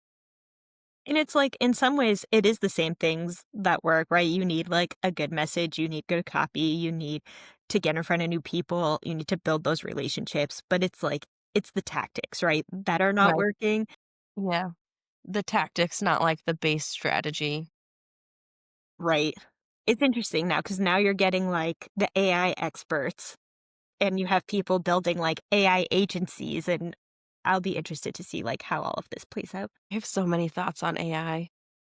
[SPEAKER 1] And it's like, in some ways, it is the same things that work, right? You need like a good message, you need good copy, you need to get in front of new people, you need to build those relationships. But it's like, it's the tactics, right, that are not
[SPEAKER 2] Right.
[SPEAKER 1] working.
[SPEAKER 2] Yeah. The tactics, not like the base strategy.
[SPEAKER 1] Right. It's interesting now because now you're getting, like, the AI experts, and you have people building, like, AI agencies, and I'll be interested to see, like, how all of this plays out.
[SPEAKER 2] I have so many thoughts on AI.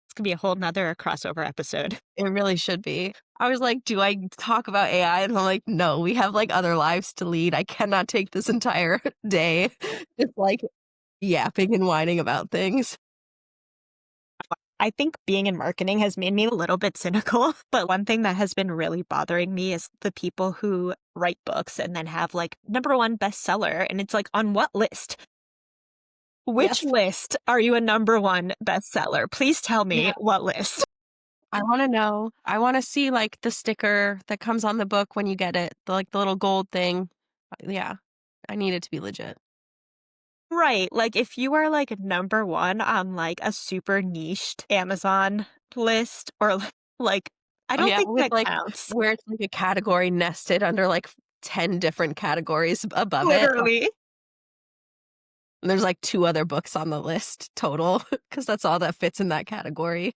[SPEAKER 1] It's gonna be a whole 'nother crossover episode.
[SPEAKER 2] It really should be. I was like, "Do I talk about AI?" And I'm like, "No, we have, like, other lives to lead. I cannot take this entire day just, like, yapping and whining about things."
[SPEAKER 1] I think being in marketing has made me a little bit cynical, but one thing that has been really bothering me is the people who write books and then have, like, number 1 bestseller, and it's like, on what list? Which
[SPEAKER 2] Yes.
[SPEAKER 1] list are you a number 1 bestseller? Please tell me
[SPEAKER 2] Yeah.
[SPEAKER 1] what list.
[SPEAKER 2] I wanna know. I wanna see, like, the sticker that comes on the book when you get it, the little gold thing. Yeah. I need it to be legit.
[SPEAKER 1] Right, like, if you are, like, number 1 on, like, a super niched Amazon list or, like, I
[SPEAKER 2] Oh,
[SPEAKER 1] don't
[SPEAKER 2] yeah,
[SPEAKER 1] think
[SPEAKER 2] with,
[SPEAKER 1] that
[SPEAKER 2] like
[SPEAKER 1] counts.
[SPEAKER 2] where it's like a category nested under, like, 10 different categories above it.
[SPEAKER 1] Literally.
[SPEAKER 2] And there's, like, 2 other books on the list total because that's all that fits in that category.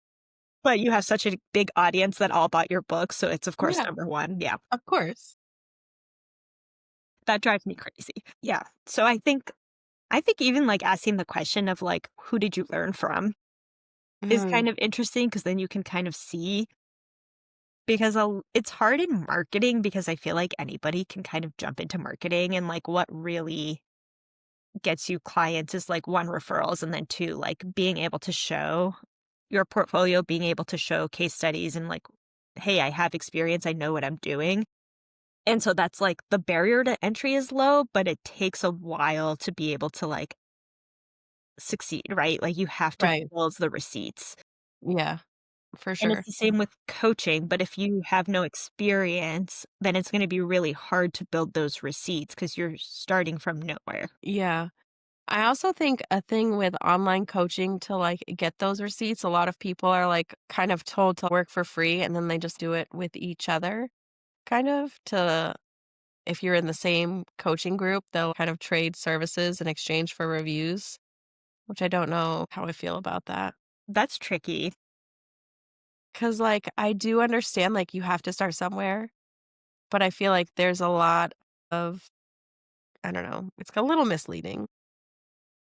[SPEAKER 1] But you have such a big audience that all bought your book, so it's, of course,
[SPEAKER 2] Yeah,
[SPEAKER 1] number 1, yeah.
[SPEAKER 2] of course.
[SPEAKER 1] That drives me crazy. Yeah. So I think even, like, asking the question of, like, "Who did you learn from?" is
[SPEAKER 2] Mhm.
[SPEAKER 1] kind of interesting because then you can kind of see because it's hard in marketing because I feel like anybody can kind of jump into marketing and, like, what really gets you clients is, like, 1, referrals, and then 2, like, being able to show your portfolio, being able to show case studies and, like, "Hey, I have experience, I know what I'm doing." And so that's, like, the barrier to entry is low, but it takes a while to be able to, like, succeed, right? Like, you have to
[SPEAKER 2] Right.
[SPEAKER 1] build the receipts.
[SPEAKER 2] Yeah, for
[SPEAKER 1] And it's
[SPEAKER 2] sure.
[SPEAKER 1] the same with coaching, but if you have no experience, then it's gonna be really hard to build those receipts because 'cause you're starting from nowhere.
[SPEAKER 2] Yeah. I also think a thing with online coaching to, like, get those receipts, a lot of people are, like, kind of told to work for free, and then they just do it with each other, kind of, to if you're in the same coaching group, they'll kind of trade services in exchange for reviews, which I don't know how I feel about that.
[SPEAKER 1] That's tricky.
[SPEAKER 2] 'Cause, like, I do understand, like, you have to start somewhere, but I feel like there's a lot of I don't know, it's a little misleading.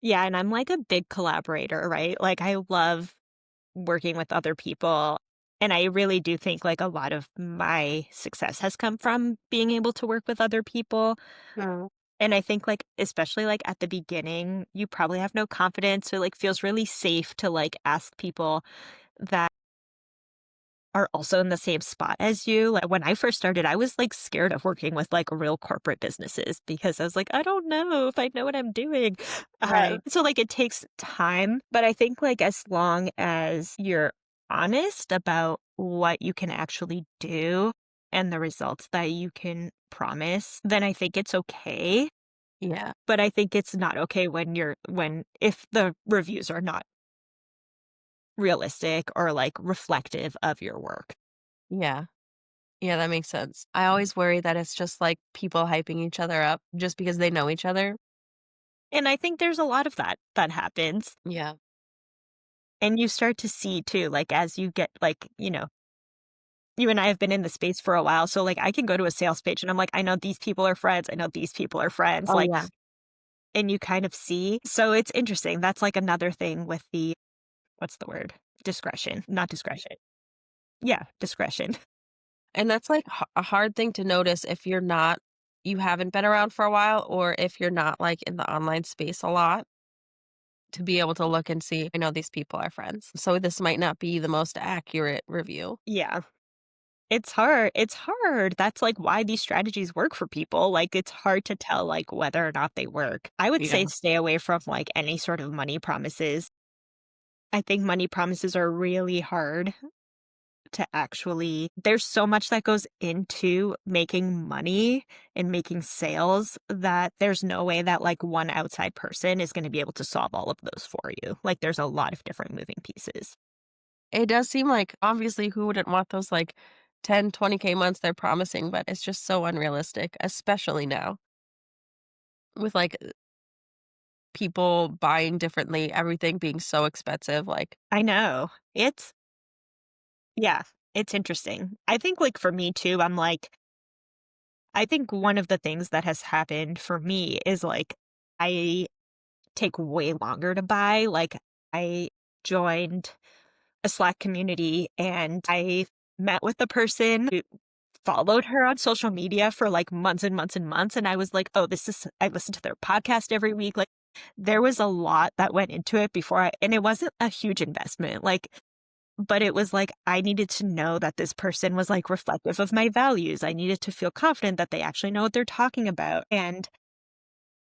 [SPEAKER 1] Yeah, and I'm, like, a big collaborator, right? Like, I love working with other people, and I really do think, like, a lot of my success has come from being able to work with other people.
[SPEAKER 2] Mm.
[SPEAKER 1] And I think, like, especially, like, at the beginning, you probably have no confidence, so, like, feels really safe to, like, ask people that are also in the same spot as you. Like, when I first started, I was, like, scared of working with, like, real corporate businesses because I was like, "I don't know if I know what I'm doing."
[SPEAKER 2] Right.
[SPEAKER 1] So, like, it takes time, but I think, like, as long as you're honest about what you can actually do and the results that you can promise, then I think it's okay.
[SPEAKER 2] Yeah.
[SPEAKER 1] But I think it's not okay when if the reviews are not realistic or, like, reflective of your work.
[SPEAKER 2] Yeah. Yeah, that makes sense. I always worry that it's just, like, people hyping each other up just because they know each other.
[SPEAKER 1] And I think there's a lot of that happens,
[SPEAKER 2] Yeah.
[SPEAKER 1] and you start to see too, like, as you get like, you and I have been in the space for a while, so, like, I can go to a sales page and I'm like, "I know these people are friends, I know these people are friends,"
[SPEAKER 2] Oh,
[SPEAKER 1] like,
[SPEAKER 2] yeah.
[SPEAKER 1] and you kind of see. So it's interesting. That's, like, another thing with the what's the word? Discretion, not discretion. Yeah, discretion.
[SPEAKER 2] And that's, like, a hard thing to notice if you haven't been around for a while or if you're not, like, in the online space a lot to be able to look and see, "I know these people are friends, so this might not be the most accurate review."
[SPEAKER 1] Yeah. It's hard. That's, like, why these strategies work for people, like, it's hard to tell, like, whether or not they work. I would
[SPEAKER 2] Yeah.
[SPEAKER 1] say stay away from, like, any sort of money promises. I think money promises are really hard to actually there's so much that goes into making money and making sales that there's no way that, like, one outside person is gonna be able to solve all of those for you. Like, there's a lot of different moving pieces.
[SPEAKER 2] It does seem like, obviously, who wouldn't want those, like, 10, 20K months they're promising, but it's just so unrealistic, especially now with, like people buying differently, everything being so expensive, like
[SPEAKER 1] I know. Yeah, it's interesting. I think, like, for me too, I'm like, I think one of the things that has happened for me is, like, I take way longer to buy. Like, I joined a Slack community and I met with the person who followed her on social media for like months and months and months. And I was like, oh, I listened to their podcast every week. Like, there was a lot that went into it and it wasn't a huge investment. Like, but it was like, I needed to know that this person was like reflective of my values. I needed to feel confident that they actually know what they're talking about. And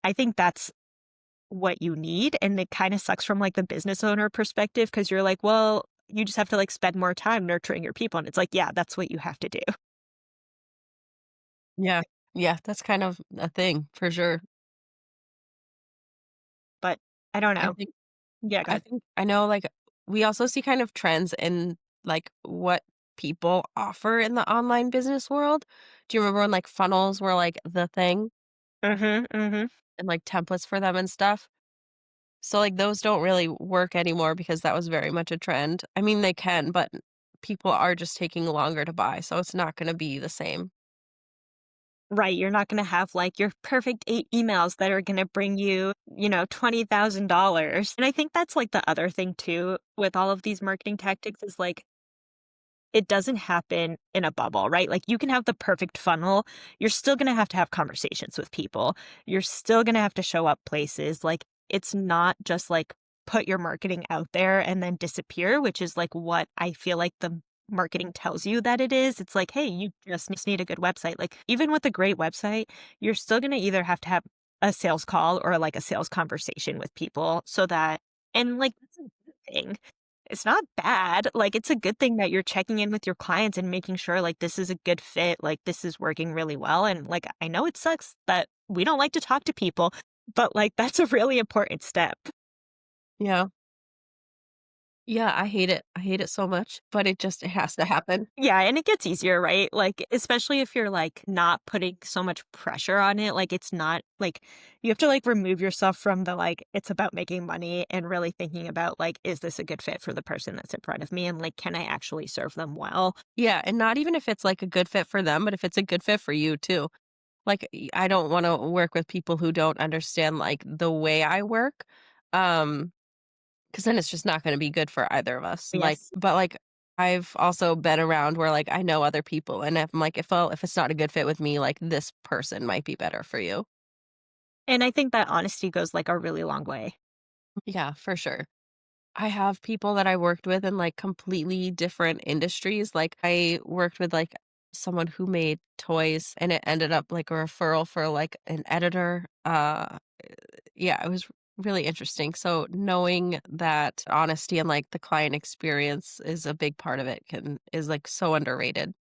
[SPEAKER 1] I think that's what you need, and it kinda sucks from, like, the business owner perspective because 'cause you're like, "Well, you just have to, like, spend more time nurturing your people," and it's like, "Yeah, that's what you have to do."
[SPEAKER 2] yeah. Yeah, that's kind of a thing for sure.
[SPEAKER 1] But I don't
[SPEAKER 2] I
[SPEAKER 1] know.
[SPEAKER 2] think
[SPEAKER 1] Yeah, go
[SPEAKER 2] I
[SPEAKER 1] ahead.
[SPEAKER 2] think I know, like, we also see kind of trends in, like, what people offer in the online business world. Do you remember when, like, funnels were, like, the thing
[SPEAKER 1] Mhm, mhm.
[SPEAKER 2] and, like, templates for them and stuff? So, like, those don't really work anymore because that was very much a trend. I mean, they can, but people are just taking longer to buy, so it's not gonna be the same.
[SPEAKER 1] Right, you're not gonna have, like, your perfect 8 emails that are gonna bring you, $20,000, and I think that's, like, the other thing too with all of these marketing tactics is, like, it doesn't happen in a bubble, right? Like, you can have the perfect funnel. You're still gonna have to have conversations with people. You're still gonna have to show up places. Like, it's not just, like, put your marketing out there and then disappear, which is, like, what I feel like the marketing tells you that it is. It's like, "Hey, you just need a good website." Like, even with a great website, you're still gonna either have to have a sales call or, like, a sales conversation with people so that and, like, that's a good thing. It's not bad, like, it's a good thing that you're checking in with your clients and making sure, like, this is a good fit, like, this is working really well, and, like, I know it sucks that we don't like to talk to people, but, like, that's a really important step.
[SPEAKER 2] Yeah. Yeah, I hate it. I hate it so much, but it has to happen.
[SPEAKER 1] Yeah, and it gets easier, right? Like, especially if you're, like, not putting so much pressure on it, like, it's not like, you have to, like, remove yourself from the, like, it's about making money and really thinking about, like, is this a good fit for the person that's in front of me, and, like, can I actually serve them well?
[SPEAKER 2] Yeah, and not even if it's, like, a good fit for them, but if it's a good fit for you too. Like, I don't wanna work with people who don't understand, like, the way I work, um, because then it's just not gonna be good for either of us, like
[SPEAKER 1] Yes.
[SPEAKER 2] but, like, I've also been around where, like, I know other people, and if I'm like, if it's not a good fit with me, like, this person might be better for you.
[SPEAKER 1] And I think that honesty goes, like, a really long way.
[SPEAKER 2] Yeah, for sure. I have people that I worked with in, like, completely different industries, like, I worked with, like, someone who made toys, and it ended up, like, a referral for, like, an editor, yeah, it was really interesting, so knowing that honesty and, like, the client experience is a big part of it is, like, so underrated.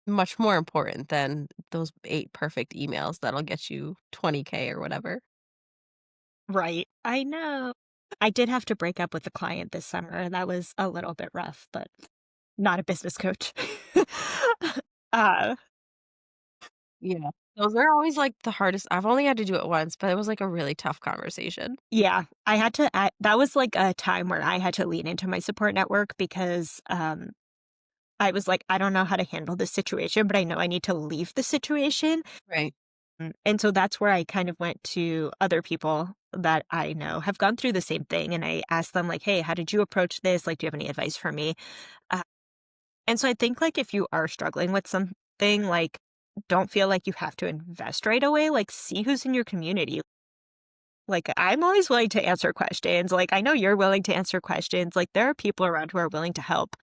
[SPEAKER 2] Much more important than those 8 perfect emails that'll get you 20K or whatever.
[SPEAKER 1] Right. I know. I did have to break up with a client this summer. That was a little bit rough, but not a business coach. uh,
[SPEAKER 2] Yeah. Those are always, like, the hardest I've only had to do it once, but it was, like, a really tough conversation.
[SPEAKER 1] yeah, I had to that was like a time where I had to lean into my support network because I was like, I don't know how to handle this situation, but I know I need to leave the situation.
[SPEAKER 2] Right.
[SPEAKER 1] And so that's where I kind of went to other people that I know have gone through the same thing. And I asked them, like, hey, how did you approach this? Like, do you have any advice for me? Uh, and so I think, like, if you are struggling with something, like, don't feel like you have to invest right away. Like, see who's in your community. Like, I'm always willing to answer questions. Like, I know you're willing to answer questions. Like, there are people around who are willing to help.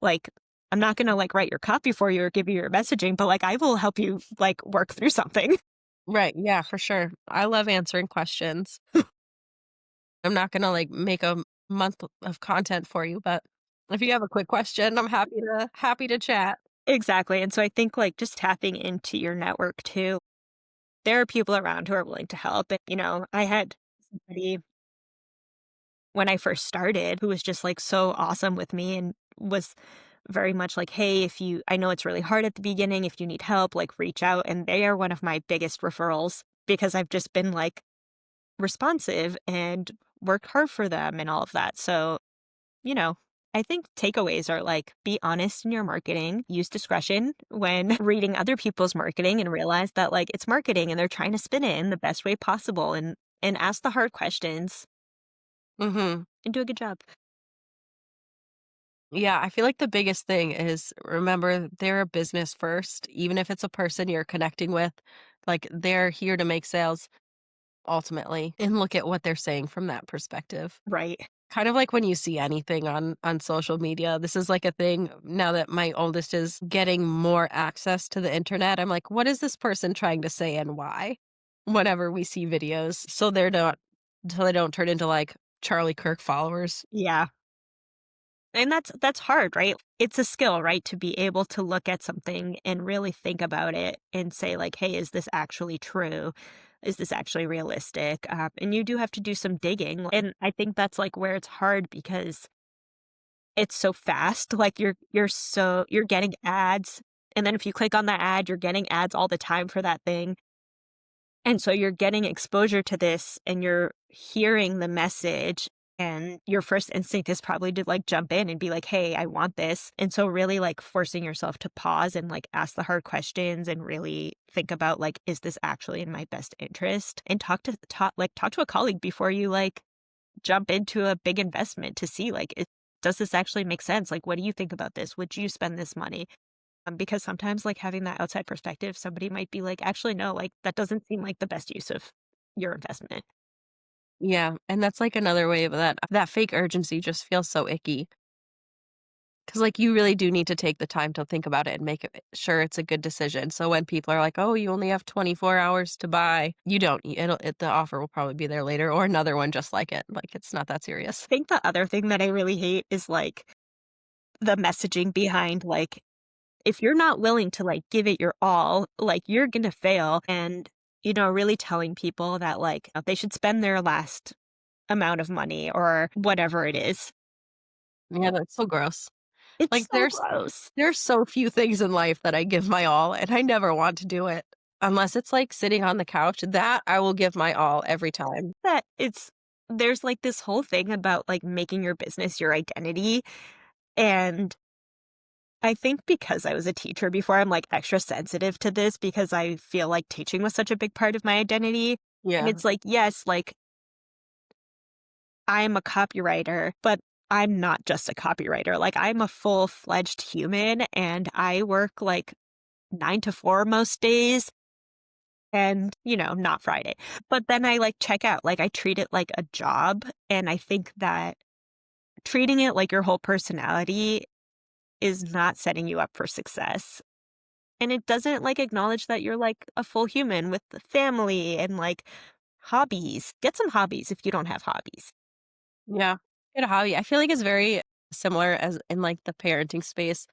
[SPEAKER 1] Like, I'm not gonna, like, write your copy for you or give you your messaging, but, like, I will help you, like, work through something.
[SPEAKER 2] Right, yeah, for sure. I love answering questions. I'm not gonna, like, make a month of content for you, but if you have a quick question, I'm happy to chat.
[SPEAKER 1] Exactly, and so I think, like, just tapping into your network too. There are people around who are willing to help, and, I had somebody when I first started who was just, like, so awesome with me and was very much like, "Hey, if you I know it's really hard at the beginning, if you need help, like, reach out," and they are one of my biggest referrals because I've just been like responsive and work hard for them and all of that. So, you know, I think takeaways are like be honest in your marketing, use discretion when reading other people's marketing and realize that like it's marketing and they're trying to spin it in the best way possible and ask the hard questions
[SPEAKER 2] Mhm.
[SPEAKER 1] and do a good job.
[SPEAKER 2] Yeah, I feel like the biggest thing is remember they're a business first, even if it's a person you're connecting with, like they're here to make sales ultimately, and look at what they're saying from that perspective.
[SPEAKER 1] Right.
[SPEAKER 2] Kind of like when you see anything on social media. This is like a thing now that my oldest is getting more access to the internet. I'm like, what is this person trying to say and why? Whenever we see videos, so they don't turn into like Charlie Kirk followers.
[SPEAKER 1] Yeah. And that's hard, right? It's a skill, right? To be able to look at something and really think about it and say like, "Hey, is this actually true? Is this actually realistic?" And you do have to do some digging. And I think that's like where it's hard because it's so fast. Like you're getting ads, and then if you click on that ad, you're getting ads all the time for that thing. And so you're getting exposure to this and you're hearing the message and your first instinct is probably to like jump in and be like, "Hey, I want this." And so really like forcing yourself to pause and like ask the hard questions and really think about like, is this actually in my best interest? And talk to a colleague before you like jump into a big investment to see like, does this actually make sense? Like, what do you think about this? Would you spend this money? Because sometimes, like, having that outside perspective, somebody might be like, "Actually, no, like, that doesn't seem like the best use of your investment."
[SPEAKER 2] Yeah, and that's like another way of that fake urgency just feels so icky. Because like, you really do need to take the time to think about it and make it sure it's a good decision. So when people are like, "Oh, you only have 24 hours to buy," you don't. The offer will probably be there later or another one just like it. Like, it's not that serious.
[SPEAKER 1] I think the other thing that I really hate is, like, the messaging behind, like, if you're not willing to, like, give it your all, like, you're gonna fail, and, really telling people that, like, they should spend their last amount of money or whatever it is.
[SPEAKER 2] Yeah, that's so gross.
[SPEAKER 1] It's
[SPEAKER 2] Like,
[SPEAKER 1] so gross.
[SPEAKER 2] there's so few things in life that I give my all, and I never want to do it. Unless it's, like, sitting on the couch, that I will give my all every time.
[SPEAKER 1] That it's there's, like, this whole thing about, like, making your business your identity, and I think because I was a teacher before, I'm, like, extra sensitive to this because I feel like teaching was such a big part of my identity, and
[SPEAKER 2] Yeah.
[SPEAKER 1] it's like, yes, like, I'm a copywriter, but I'm not just a copywriter, like, I'm a full-fledged human, and I work, like, 9 to 4 most days and, not Friday, but then I, like, check out, like, I treat it like a job, and I think that treating it like your whole personality is not setting you up for success. And it doesn't, like, acknowledge that you're, like, a full human with a family and, like, hobbies. Get some hobbies if you don't have hobbies.
[SPEAKER 2] Yeah. Get a hobby. I feel like it's very similar as in, like, the parenting space,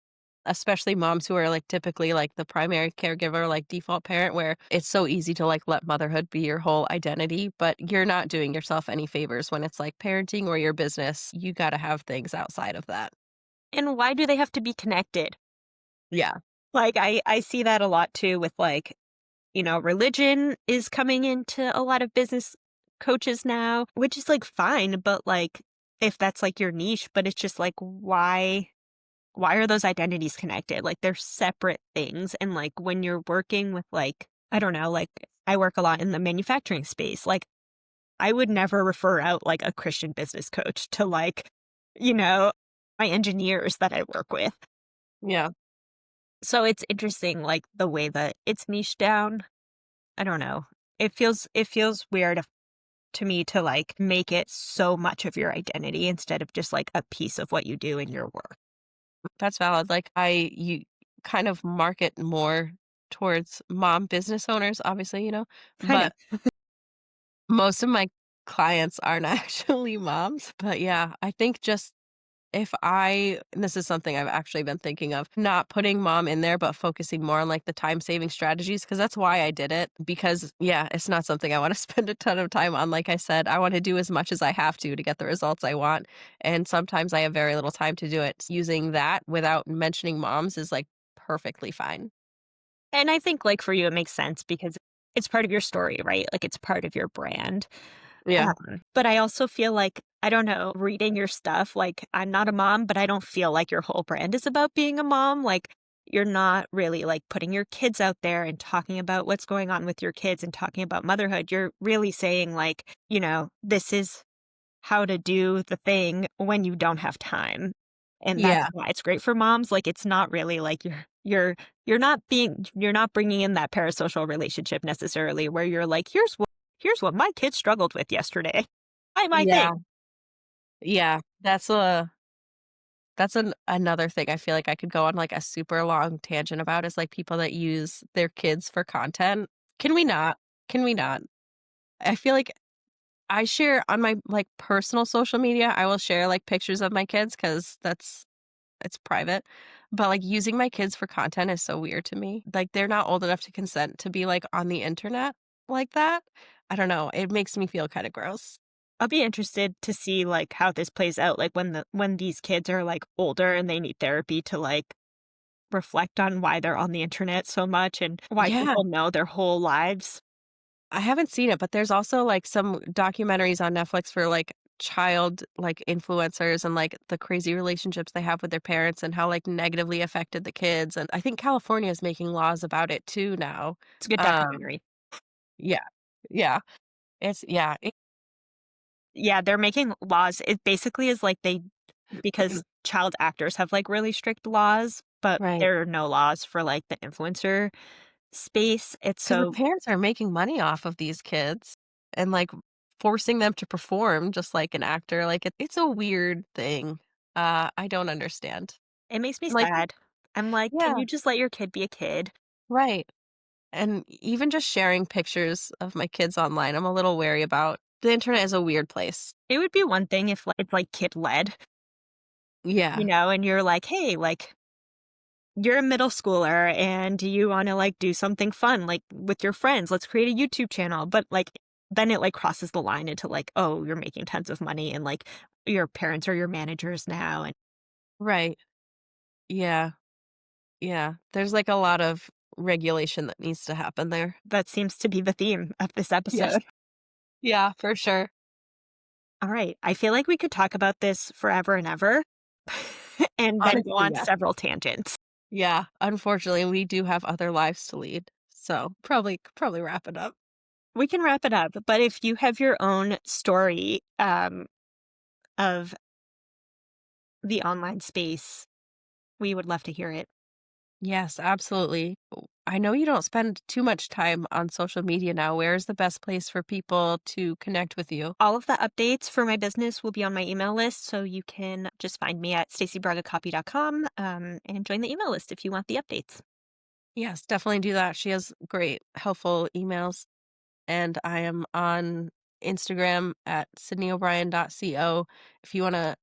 [SPEAKER 2] especially moms who are, like, typically, like, the primary caregiver, like, default parent, where it's so easy to, like, let motherhood be your whole identity, but you're not doing yourself any favors when it's, like, parenting or your business. You gotta have things outside of that.
[SPEAKER 1] And why do they have to be connected?
[SPEAKER 2] Yeah.
[SPEAKER 1] Like, I see that a lot too with, like, religion is coming into a lot of business coaches now, which is, like, fine, but, like, if that's, like, your niche, but it's just, like, why are those identities connected? Like, they're separate things, and, like, when you're working with, like, I don't know, like, I work a lot in the manufacturing space, like, I would never refer out, like, a Christian business coach to, like, you know, my engineers that I work with.
[SPEAKER 2] Yeah.
[SPEAKER 1] So it's interesting, like, the way that it's niched down. I don't know. It feels weird to me to, like, make it so much of your identity instead of just, like, a piece of what you do in your work.
[SPEAKER 2] That's valid. Like, you kind of market more towards mom business owners, obviously,
[SPEAKER 1] I know.
[SPEAKER 2] but most of my clients aren't actually moms. But yeah, I think just if and this is something I've actually been thinking of, not putting mom in there, but focusing more on like the time saving strategies, because that's why I did it. Because yeah, it's not something I want to spend a ton of time on. Like I said, I want to do as much as I have to get the results I want. And sometimes I have very little time to do it. Using that without mentioning moms is like perfectly fine.
[SPEAKER 1] And I think, like, for you, it makes sense because it's part of your story, right? Like, it's part of your brand.
[SPEAKER 2] Yeah.
[SPEAKER 1] But I also feel like, I don't know, reading your stuff, like, I'm not a mom, but I don't feel like your whole brand is about being a mom. Like, you're not really like putting your kids out there and talking about what's going on with your kids and talking about motherhood. You're really saying, like, this is how to do the thing when you don't have time. And that's
[SPEAKER 2] Yeah.
[SPEAKER 1] why it's great for moms. Like, it's not really like you're not bringing in that parasocial relationship necessarily where you're like, here's what my kids struggled with yesterday. My
[SPEAKER 2] Yeah.
[SPEAKER 1] thing.
[SPEAKER 2] Yeah. That's another thing I feel like I could go on, like, a super long tangent about is, like, people that use their kids for content. Can we not? Can we not? I feel like I share on my, like, personal social media, I will share, like, pictures of my kids because it's private, but, like, using my kids for content is so weird to me. Like, they're not old enough to consent to be, like, on the internet like that. I don't know, it makes me feel kinda gross.
[SPEAKER 1] I'll be interested to see like how this plays out, like when these kids are like older and they need therapy to like reflect on why they're on the internet so much and why
[SPEAKER 2] Yeah.
[SPEAKER 1] people know their whole lives.
[SPEAKER 2] I haven't seen it, but there's also, like, some documentaries on Netflix for, like, child, like, influencers and, like, the crazy relationships they have with their parents and how, like, negatively affected the kids, and I think California is making laws about it too now.
[SPEAKER 1] It's a good
[SPEAKER 2] Um,
[SPEAKER 1] documentary.
[SPEAKER 2] yeah. Yeah. Yeah,
[SPEAKER 1] Yeah, they're making laws. It basically is like because child actors have like really strict laws, but
[SPEAKER 2] right.
[SPEAKER 1] there are no laws for like the influencer space. It's
[SPEAKER 2] 'Cause the
[SPEAKER 1] so
[SPEAKER 2] parents are making money off of these kids and, like, forcing them to perform just like an actor, like, it's a weird thing. I don't understand.
[SPEAKER 1] it makes me
[SPEAKER 2] Like
[SPEAKER 1] sad. I'm like, can
[SPEAKER 2] yeah,
[SPEAKER 1] you just let your kid be a kid?
[SPEAKER 2] right. And even just sharing pictures of my kids online, I'm a little wary about. The internet is a weird place.
[SPEAKER 1] It would be one thing if like, it's like kid led,
[SPEAKER 2] Yeah,
[SPEAKER 1] and you're like, hey, like you're a middle schooler and you want to like do something fun like with your friends. Let's create a YouTube channel. But like then it like crosses the line into like, oh, you're making tons of money and like your parents are your managers now. And
[SPEAKER 2] right. Yeah, yeah. There's, like, a lot of regulation that needs to happen there.
[SPEAKER 1] that seems to be the theme of this
[SPEAKER 2] Yes.
[SPEAKER 1] episode.
[SPEAKER 2] Yeah, for sure.
[SPEAKER 1] All right. I feel like we could talk about this forever and ever and then go
[SPEAKER 2] Honestly,
[SPEAKER 1] on
[SPEAKER 2] yes.
[SPEAKER 1] several tangents.
[SPEAKER 2] Yeah, unfortunately, we do have other lives to lead, so probably wrap it up.
[SPEAKER 1] We can wrap it up. But if you have your own story of the online space, we would love to hear it.
[SPEAKER 2] Yes, absolutely. I know you don't spend too much time on social media now. Where is the best place for people to connect with you?
[SPEAKER 1] All of the updates for my business will be on my email list, so you can just find me at stacybragacopy.com and join the email list if you want the updates.
[SPEAKER 2] Yes, definitely do that. She has great, helpful emails. And I am on Instagram at sydneyobrien.co if you want to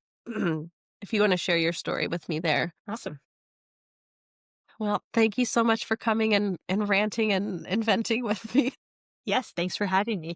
[SPEAKER 2] if you want to share your story with me there.
[SPEAKER 1] Awesome.
[SPEAKER 2] Well, thank you so much for coming and ranting and venting with me.
[SPEAKER 1] Yes, thanks for having me.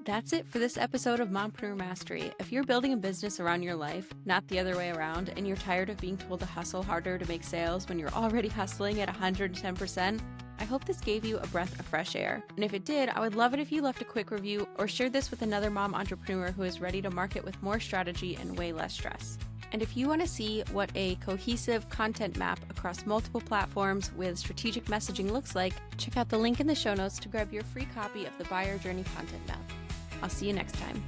[SPEAKER 3] That's it for this episode of Mompreneur Mastery. If you're building a business around your life, not the other way around, and you're tired of being told to hustle harder to make sales when you're already hustling at 110%, I hope this gave you a breath of fresh air. And if it did, I would love it if you left a quick review or shared this with another mom entrepreneur who is ready to market with more strategy and way less stress. And if you want to see what a cohesive content map across multiple platforms with strategic messaging looks like, check out the link in the show notes to grab your free copy of the Buyer Journey Content Map. I'll see you next time.